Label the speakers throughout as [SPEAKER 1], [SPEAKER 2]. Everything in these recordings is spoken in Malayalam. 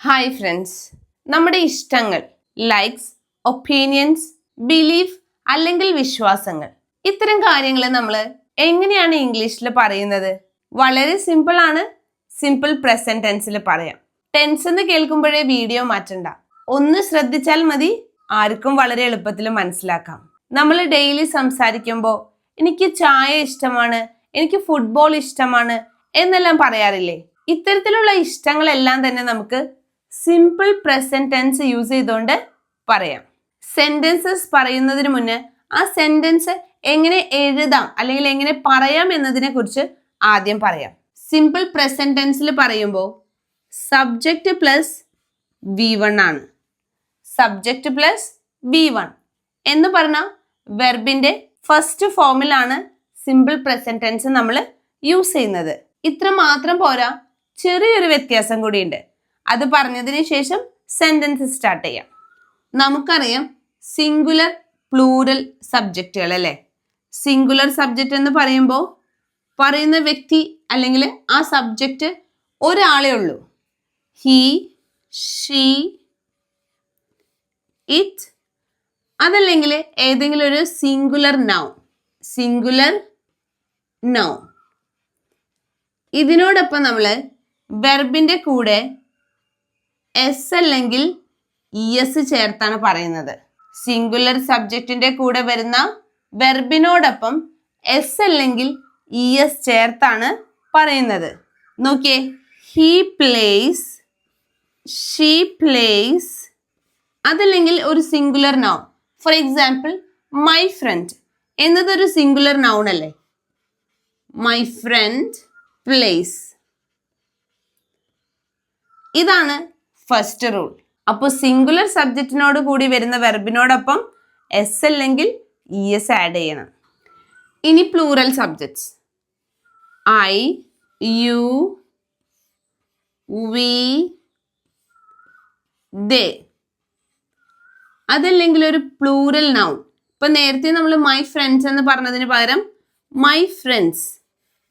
[SPEAKER 1] ഹായ് ഫ്രണ്ട്സ്, നമ്മുടെ ഇഷ്ടങ്ങൾ, ലൈക്സ്, ഒപ്പീനിയൻസ്, ബിലീഫ് അല്ലെങ്കിൽ വിശ്വാസങ്ങൾ, ഇത്തരം കാര്യങ്ങൾ നമ്മൾ എങ്ങനെയാണ് ഇംഗ്ലീഷിൽ പറയുന്നത്? വളരെ സിമ്പിൾ ആണ്. സിമ്പിൾ പ്രസന്റ് ടെൻസിൽ പറയാം. ടെൻസ് എന്ന് കേൾക്കുമ്പോഴേ വീഡിയോ മാറ്റണ്ട, ഒന്ന് ശ്രദ്ധിച്ചാൽ മതി. ആർക്കും വളരെ എളുപ്പത്തിൽ മനസ്സിലാക്കാം. നമ്മൾ ഡെയിലി സംസാരിക്കുമ്പോൾ എനിക്ക് ചായ ഇഷ്ടമാണ്, എനിക്ക് ഫുട്ബോൾ ഇഷ്ടമാണ് എന്നെല്ലാം പറയാറില്ലേ? ഇത്തരത്തിലുള്ള ഇഷ്ടങ്ങളെല്ലാം തന്നെ നമുക്ക് സിമ്പിൾ പ്രസന്റ് ടെൻസ് യൂസ് ചെയ്തുകൊണ്ട് പറയാം. സെന്റൻസസ് പറയുന്നതിന് മുന്നേ ആ സെന്റൻസ് എങ്ങനെ എഴുതാം അല്ലെങ്കിൽ എങ്ങനെ പറയാം എന്നതിനെ കുറിച്ച് ആദ്യം പറയാം. സിമ്പിൾ പ്രസന്റ് ടെൻസിൽ പറയുമ്പോൾ സബ്ജക്റ്റ് പ്ലസ് V1 ആണ്. സബ്ജക്റ്റ് പ്ലസ് V1 എന്ന് പറഞ്ഞ വെർബിന്റെ ഫസ്റ്റ് ഫോമിലാണ് സിമ്പിൾ പ്രസന്റ് ടെൻസ് നമ്മൾ യൂസ് ചെയ്യുന്നത്. ഇത്ര മാത്രം പോരാ, ചെറിയൊരു വ്യത്യാസം കൂടിയുണ്ട്. അത് പറഞ്ഞതിന് ശേഷം സെന്റൻസ് സ്റ്റാർട്ട് ചെയ്യാം. നമുക്കറിയാം സിംഗുലർ പ്ലൂറൽ സബ്ജക്റ്റുകൾ അല്ലേ? സിംഗുലർ സബ്ജക്റ്റ് എന്ന് പറയുമ്പോൾ പറയുന്ന വ്യക്തി അല്ലെങ്കിൽ ആ സബ്ജക്റ്റ് ഒരാളേ ഉള്ളൂ. ഹി, ഷീ, ഇറ്റ്, അതല്ലെങ്കിൽ ഏതെങ്കിലും ഒരു സിംഗുലർ നൗൺ. Singular noun. ഇതിനോടൊപ്പം നമ്മൾ വെർബിന്റെ കൂടെ എസ് അല്ലെങ്കിൽ ഇഎസ് ചേർത്താണ് പറയുന്നത്. സിംഗുലർ സബ്ജക്റ്റിന്റെ കൂടെ വരുന്ന വെർബിനോടൊപ്പം എസ് അല്ലെങ്കിൽ ഇഎസ് ചേർത്താണ് പറയുന്നത്. നോക്കിയേ, ഹി പ്ലേസ്, ഷീ പ്ലേസ്, അതല്ലെങ്കിൽ ഒരു singular noun. For example, my friend എന്നതൊരു സിംഗുലർ നൗൺ അല്ലേ? My friend plays. ഇതാണ് ഫസ്റ്റ് റൂൾ. അപ്പോൾ സിംഗുലർ സബ്ജക്റ്റിനോട് കൂടി വരുന്ന വെർബിനോടൊപ്പം എസ് അല്ലെങ്കിൽ ഇഎസ് ആഡ് ചെയ്യണം. ഇനി plural subjects. I, you, we, they, അതല്ലെങ്കിൽ ഒരു പ്ലൂറൽ നൗൺ. ഇപ്പൊ നേരത്തെ നമ്മൾ മൈ ഫ്രണ്ട്സ് എന്ന് പറഞ്ഞതിന് പകരം മൈ ഫ്രണ്ട്സ്.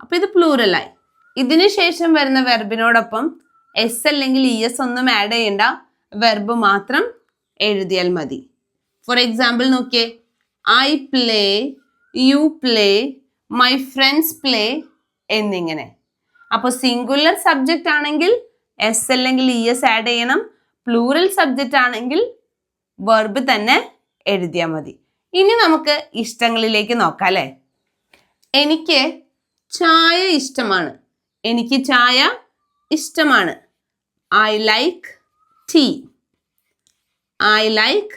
[SPEAKER 1] അപ്പൊ ഇത് പ്ലൂറലായി. ഇതിനു ശേഷം വരുന്ന വെർബിനോടൊപ്പം എസ് അല്ലെങ്കിൽ ഇഎസ് ഒന്നും ആഡ് ചെയ്യണ്ട, വെർബ് മാത്രം എഴുതിയാൽ മതി. ഫോർ എക്സാമ്പിൾ നോക്കിയേ, I play, you play, my friends play എന്നിങ്ങനെ. അപ്പോൾ സിംഗുലർ സബ്ജക്റ്റ് ആണെങ്കിൽ എസ് അല്ലെങ്കിൽ ഇഎസ് ആഡ് ചെയ്യണം. പ്ലൂറൽ സബ്ജക്റ്റ് ആണെങ്കിൽ വെർബ് തന്നെ എഴുതിയാൽ മതി. ഇനി നമുക്ക് ഇഷ്ടങ്ങളിലേക്ക് നോക്കാം അല്ലേ? എനിക്ക് ചായ ഇഷ്ടമാണ്. എനിക്ക് ചായ ഇഷ്ടമാണ്. I like tea. I like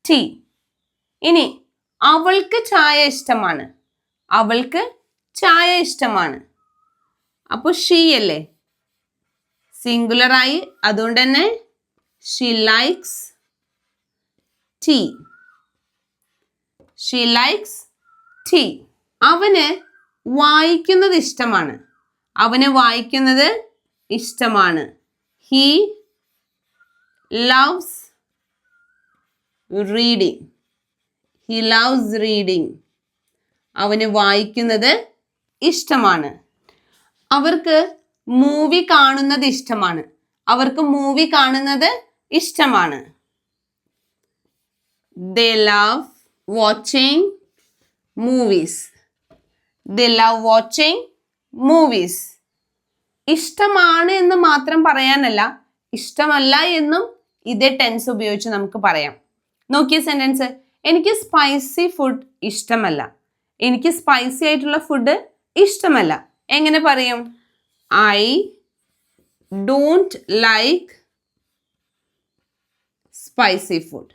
[SPEAKER 1] tea. ഇനി അവൾക്ക് ചായ ഇഷ്ടമാണ്. അവൾക്ക് ചായ ഇഷ്ടമാണ്. അപ്പോൾ ഷീ അല്ലേ? സിംഗുലർ ആയി, അതുകൊണ്ട് തന്നെ she likes tea. She likes tea. അവന് വായിക്കുന്നത് ഇഷ്ടമാണ്. അവന് വായിക്കുന്നത് ഇഷ്ടമാണ്. He loves reading. He loves reading. അവന് വായിക്കുന്നത് ഇഷ്ടമാണ്. അവർക്ക് മൂവി കാണുന്നത് ഇഷ്ടമാണ്. അവർക്ക് മൂവി കാണുന്നത് ഇഷ്ടമാണ്. They love watching movies. They love watching movies. ഇഷ്ടമാണ് എന്ന് മാത്രം പറയാനല്ല, ഇഷ്ടമല്ല എന്നും ഇതേ ടെൻസ് ഉപയോഗിച്ച് നമുക്ക് പറയാം. നോക്കിയ സെന്റൻസ്, എനിക്ക് സ്പൈസി ഫുഡ് ഇഷ്ടമല്ല. എനിക്ക് സ്പൈസി ആയിട്ടുള്ള ഫുഡ് ഇഷ്ടമല്ല. എങ്ങനെ പറയും? I don't like spicy food.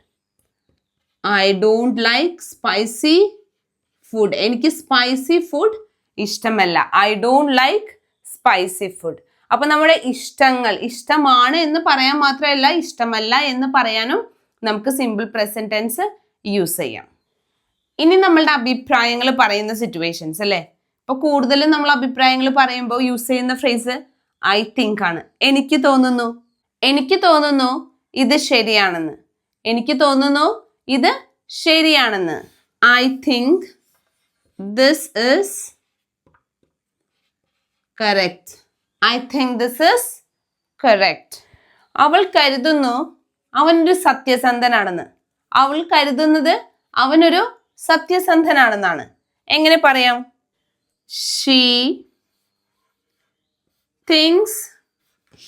[SPEAKER 1] I don't like spicy food. എനിക്ക് സ്പൈസി ഫുഡ് ഇഷ്ടമല്ല. I don't like spicy food. അപ്പൊ നമ്മുടെ ഇഷ്ടങ്ങൾ, ഇഷ്ടമാണ് എന്ന് പറയാൻ മാത്രമല്ല, ഇഷ്ടമല്ല എന്ന് പറയാനും നമുക്ക് സിമ്പിൾ പ്രസന്റ് ടെൻസ് യൂസ് ചെയ്യാം. ഇനി നമ്മളുടെ അഭിപ്രായങ്ങൾ പറയുന്ന സിറ്റുവേഷൻസ് അല്ലേ? ഇപ്പൊ കൂടുതലും നമ്മൾ അഭിപ്രായങ്ങൾ പറയുമ്പോൾ യൂസ് ചെയ്യുന്ന ഫ്രേസ് ഐ തിങ്ക് ആണ്. എനിക്ക് തോന്നുന്നു, എനിക്ക് തോന്നുന്നു ഇത് ശരിയാണെന്ന്. എനിക്ക് തോന്നുന്നു ഇത് ശരിയാണെന്ന്. I think this is correct. I think this is correct. അവൾ കരുതുന്നു അവനൊരു സത്യസന്ധനാണെന്ന്. അവൾ കരുതുന്നത് അവനൊരു സത്യസന്ധനാണെന്നാണ്. എങ്ങനെ പറയാം? She things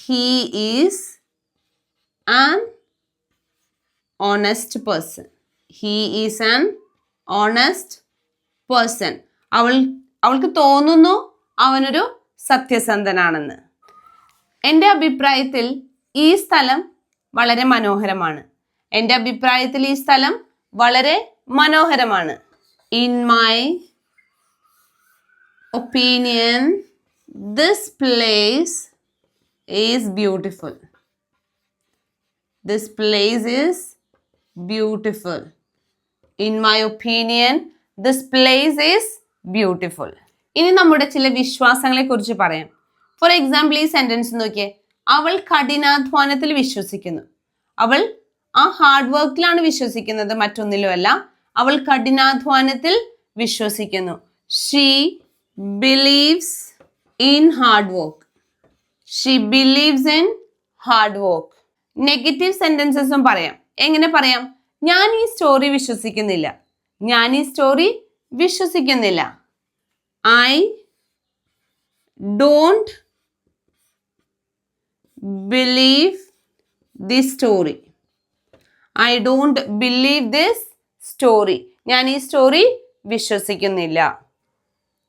[SPEAKER 1] he is an honest person. He is an honest person. അവൾക്ക് തോന്നുന്നു അവനൊരു സത്യസന്ധനാണെന്ന്. എൻ്റെ അഭിപ്രായത്തിൽ ഈ സ്ഥലം വളരെ മനോഹരമാണ്. എൻ്റെ അഭിപ്രായത്തിൽ ഈ സ്ഥലം വളരെ മനോഹരമാണ്. In my opinion this place is beautiful. This place is beautiful. In my opinion this place is beautiful. ഇനി നമ്മുടെ ചില വിശ്വാസങ്ങളെ കുറിച്ച് പറയാം. ഫോർ എക്സാമ്പിൾ, ഈ സെന്റൻസ് നോക്കിയേ. അവൾ കഠിനാധ്വാനത്തിൽ വിശ്വസിക്കുന്നു. അവൾ ആ ഹാർഡ് വർക്കിലാണ് വിശ്വസിക്കുന്നത്, മറ്റൊന്നിലുമല്ല. അവൾ കഠിനാധ്വാനത്തിൽ വിശ്വസിക്കുന്നു. She believes in hard work. She believes in hard work. Negative സെന്റൻസസും പറയാം. എങ്ങനെ പറയാം? ഞാൻ ഈ സ്റ്റോറി വിശ്വസിക്കുന്നില്ല. ഞാൻ ഈ സ്റ്റോറി വിശ്വസിക്കുന്നില്ല. I don't believe this story. I don't believe this story. ഞാൻ ഈ സ്റ്റോറി വിശ്വസിക്കുന്നില്ല.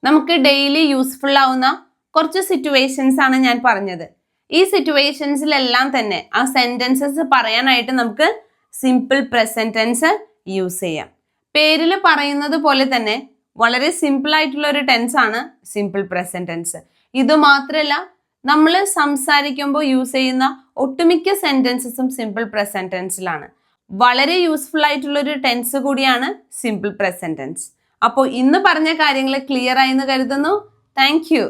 [SPEAKER 1] നമുക്ക് ഡെയിലി യൂസ്ഫുൾ ആവുന്ന കുറച്ച് സിറ്റുവേഷൻസ് ആണ് ഞാൻ പറഞ്ഞത്. ഈ സിറ്റുവേഷൻസിലെല്ലാം തന്നെ ആ സെന്റൻസസ് പറയാനായിട്ട് നമുക്ക് സിമ്പിൾ പ്രസന്റ് ടെൻസ് യൂസ് ചെയ്യാം. പേരിൽ പറയുന്നത് പോലെ തന്നെ വളരെ സിമ്പിൾ ആയിട്ടുള്ള ഒരു ടെൻസ് ആണ് സിമ്പിൾ പ്രസന്റ് ടെൻസ്. ഇത് മാത്രമല്ല, നമ്മൾ സംസാരിക്കുമ്പോൾ യൂസ് ചെയ്യുന്ന ഒട്ടുമിക്ക സെന്റൻസസും സിമ്പിൾ പ്രസന്റ് ടെൻസിലാണ്. വളരെ യൂസ്ഫുൾ ആയിട്ടുള്ള ഒരു ടെൻസ് കൂടിയാണ് സിമ്പിൾ പ്രസന്റ് ടെൻസ്. അപ്പോൾ ഇന്ന് പറഞ്ഞ കാര്യങ്ങൾ ക്ലിയർ ആയി എന്ന് കരുതുന്നു. Thank you.